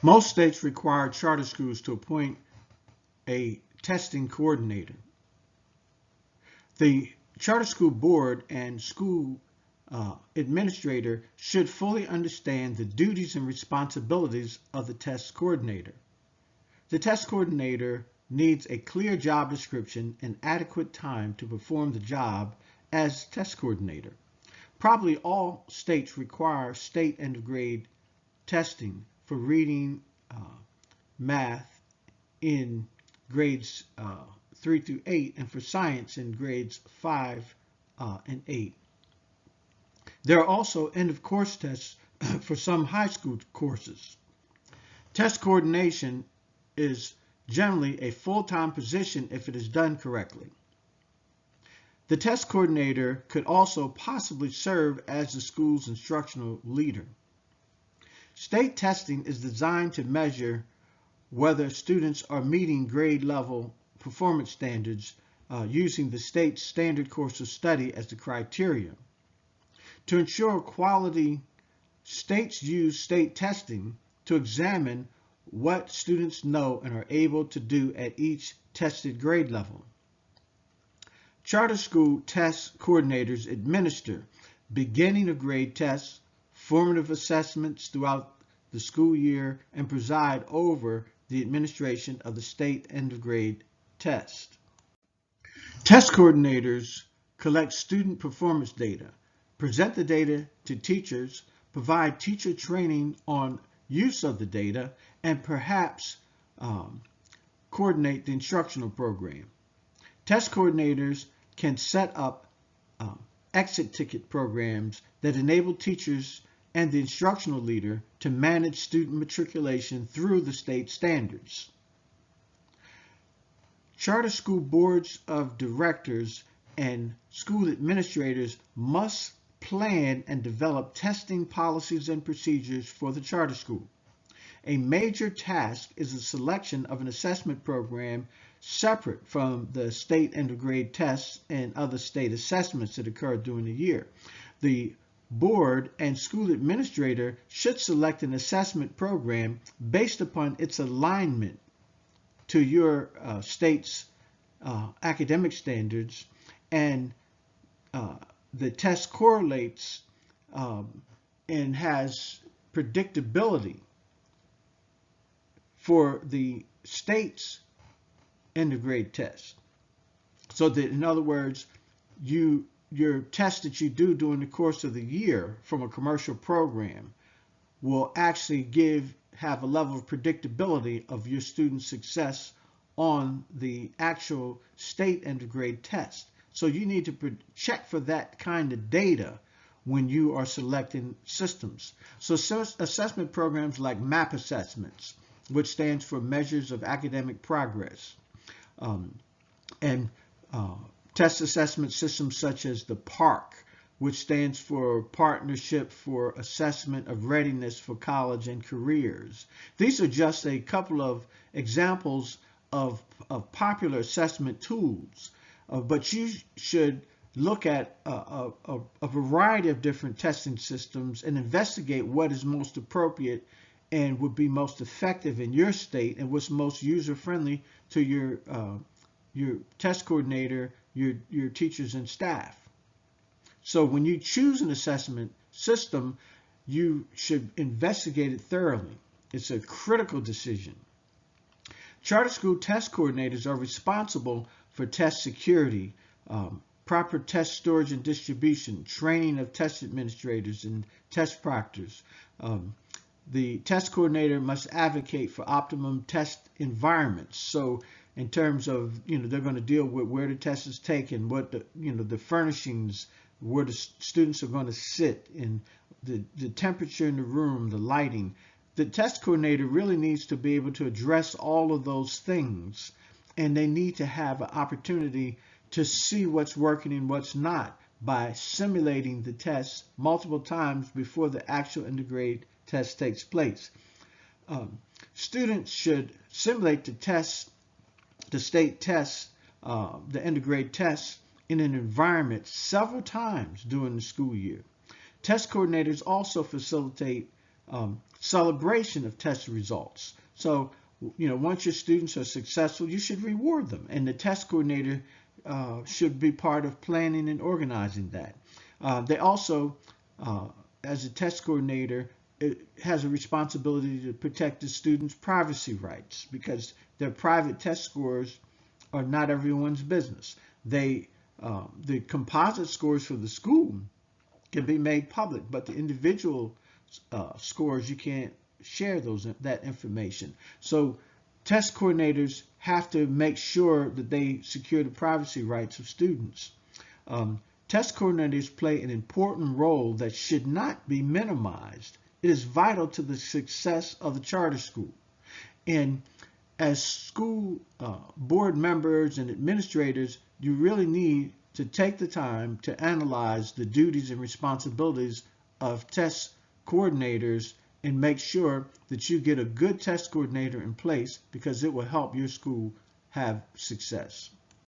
Most states require charter schools to appoint a testing coordinator. The charter school board and school administrator should fully understand the duties and responsibilities of the test coordinator. The test coordinator needs a clear job description and adequate time to perform the job as test coordinator. Probably all states require state end of grade testing for reading, math in grades 3 through 8, and for science in grades 5 and 8. There are also end of course tests for some high school courses. Test coordination is generally a full-time position if it is done correctly. The test coordinator could also possibly serve as the school's instructional leader. State testing is designed to measure whether students are meeting grade level performance standards using the state's standard course of study as the criteria. To ensure quality, states use state testing to examine what students know and are able to do at each tested grade level. Charter school test coordinators administer beginning of grade tests, formative assessments throughout the school year, and preside over the administration of the state end of grade test. Test coordinators collect student performance data, present the data to teachers, provide teacher training on use of the data, and perhaps coordinate the instructional program. Test coordinators can set up exit ticket programs that enable teachers and the instructional leader to manage student matriculation through the state standards. Charter school boards of directors and school administrators must plan and develop testing policies and procedures for the charter school. A major task is the selection of an assessment program separate from the state end of grade tests and other state assessments that occur during the year. The board and school administrator should select an assessment program based upon its alignment to your state's academic standards, and the test correlates and has predictability for the state's end of grade test. So that, in other words, your test that you do during the course of the year from a commercial program will actually have a level of predictability of your student success on the actual state end of grade test. So you need to check for that kind of data when you are selecting systems. So assessment programs like MAP assessments, which stands for Measures of Academic Progress, and test assessment systems such as the PARC, which stands for Partnership for Assessment of Readiness for College and Careers. These are just a couple of examples of popular assessment tools, but you should look at a variety of different testing systems and investigate what is most appropriate and would be most effective in your state and what's most user-friendly to your test coordinator, your teachers and staff. So when you choose an assessment system, you should investigate it thoroughly. It's a critical decision. Charter school test coordinators are responsible for test security, proper test storage and distribution, training of test administrators and test proctors. The test coordinator must advocate for optimum test environments. So in terms of, they're going to deal with where the test is taken, what the furnishings, where the students are going to sit, and the temperature in the room, the lighting. The test coordinator really needs to be able to address all of those things, and they need to have an opportunity to see what's working and what's not by simulating the test multiple times before the actual end of grade test takes place. Students should simulate the state tests, the end of grade tests, in an environment several times during the school year. Test coordinators also facilitate celebration of test results. So, once your students are successful, you should reward them, and the test coordinator should be part of planning and organizing that. They also, as a test coordinator, it has a responsibility to protect the students' privacy rights because their private test scores are not everyone's business. The composite scores for the school can be made public, but the individual scores, you can't share that information. So test coordinators have to make sure that they secure the privacy rights of students. Test coordinators play an important role that should not be minimized. It is vital to the success of the charter school. And as school board members and administrators, you really need to take the time to analyze the duties and responsibilities of test coordinators and make sure that you get a good test coordinator in place because it will help your school have success.